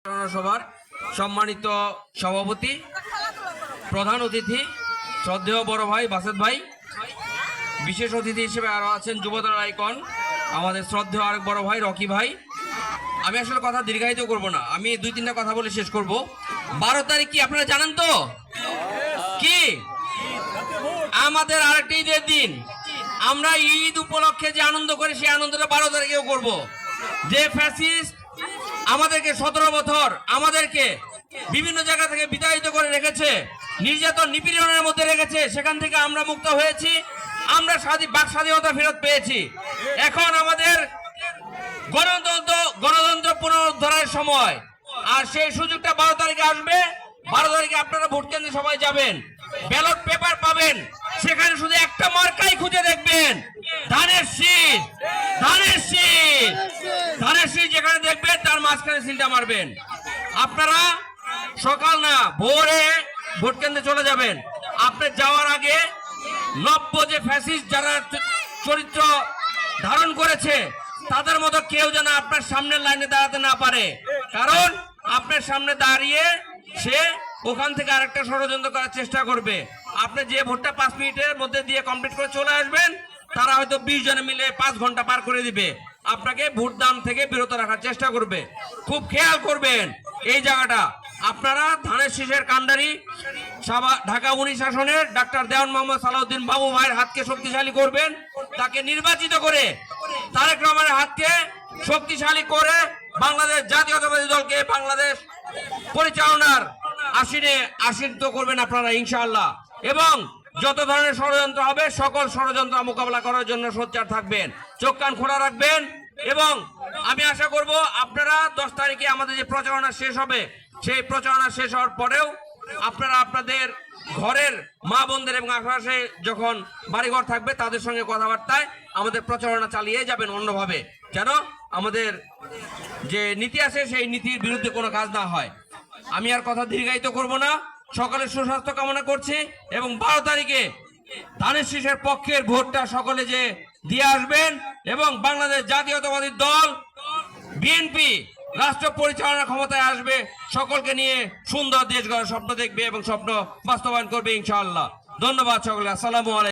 সভার সম্মানিত সভাপতি, প্রধান অতিথি শ্রদ্ধেয় বড় ভাই বাসেদ ভাই, বিশেষ অতিথি হিসেবে আরো আছেন যুবদল আইকন আমাদের শ্রদ্ধেয় আরেক বড় ভাই রকি ভাই। আমি আসলে কথা দীর্ঘায়িত করব না, আমি 2-3টা কথা বলে শেষ করব। 12 তারিখ কি আপনারা জানেন তো? কি আমাদের আরেকটা ঈদের দিন। আমরা ঈদ উপলক্ষে যে আনন্দ করি সেই আনন্দটা 12 তারিখেও করব। যে ফ্যাসিস্ট আমাদেরকে 17 বছর আমাদেরকে বিভিন্ন জায়গা থেকে বিতাড়িত করে রেখেছে, নির্যাতন নিপীড়নের মধ্যে রেখেছে, সেখান থেকে আমরা মুক্ত হয়েছি, আমরা বাক স্বাধীনতা ফেরত পেয়েছি। এখন আমাদের গণতন্ত্র পুনরুদ্ধারের সময়, আর সেই সুযোগটা 12 তারিখে আসবে। 12 তারিখে আপনারা ভোট কেন্দ্রে সবাই যাবেন, ব্যালট পেপার পাবেন, সেখানে শুধু একটা মার্কাই খুঁজে দেখবেন, ধানের শীষ। ধানের শীষ, ধানের শীষ যেখানে দেখবেন তার মাঝখানে সিলটা মারবেন। আপনারা সকাল না ভোরে ভোট কেন্দ্রে চলে যাবেন। আপনি যাওয়ার আগে নব্য যে ফ্যাসিস্ট যারা চরিত্র ধারণ করেছে তাদের মতো কেউ যেন আপনার সামনের লাইনে দাঁড়াতে না পারে, কারণ আপনার সামনে দাঁড়িয়ে সে ওখান থেকে আরেকটা ষড়যন্ত্র করার চেষ্টা করবে। আপনি যে ভোটটা 5 মিনিটের মধ্যে দিয়ে কমপ্লিট করে চলে আসবেন, তারা হয়তো 20 জনে মিলে 5 ঘন্টা পার করে দিবে, আপনাকে ভোট দান থেকে বিরত রাখার চেষ্টা করবে। খুব খেয়াল করবেন এই জায়গাটা। আপনারা ধানের শীষের কান্ডারি ঢাকা 19 আসনের ডাক্তার দেওয়ান মোহাম্মদ সালাউদ্দিন বাবু ভাইয়ের হাতকে শক্তিশালী করবেন, তাকে নির্বাচিত করে তারেক রহমানের হাতকে শক্তিশালী করে বাংলাদেশ জাতীয়তাবাদী দলকে বাংলাদেশ পরিচালনার আসীন করবেন আপনারা ইনশাআল্লাহ। এবং যত ধরনের ষড়যন্ত্র হবে সকল ষড়যন্ত্র মোকাবেলা করার জন্য সোচ্চার থাকবেন, চোখ কান খোলা রাখবেন। এবং আমি আশা করব আপনারা 10 তারিখে আমাদের যে প্রচারণা শেষ হবে, সেই প্রচারণা শেষ হওয়ার পরেও আপনারা আপনাদের ঘরের মা বোনদের এবং আশেপাশে যখন বাড়িঘর থাকবে তাদের সঙ্গে কথাবার্তায় আমাদের প্রচারণা চালিয়ে যাবেন অন্যভাবে, যেন আমাদের যে নীতি আছে সেই নীতির বিরুদ্ধে কোনো কাজ না হয়। আমি আর কথা দীর্ঘায়িত করব না, সকলের সুস্বাস্থ্য কামনা করছি। এবং 12 তারিখে ধানের শীষের পক্ষের ভোটটা সকলে যে দিয়ে আসবেন, এবং বাংলাদেশ জাতীয়তাবাদী দল বিএনপি রাষ্ট্র পরিচালনার ক্ষমতায় আসবে, সকলকে নিয়ে সুন্দর দেশ গড়ার স্বপ্ন দেখবে এবং স্বপ্ন বাস্তবায়ন করবে ইনশাআল্লাহ। ধন্যবাদ সকলকে। আসসালামু আলাইকুম।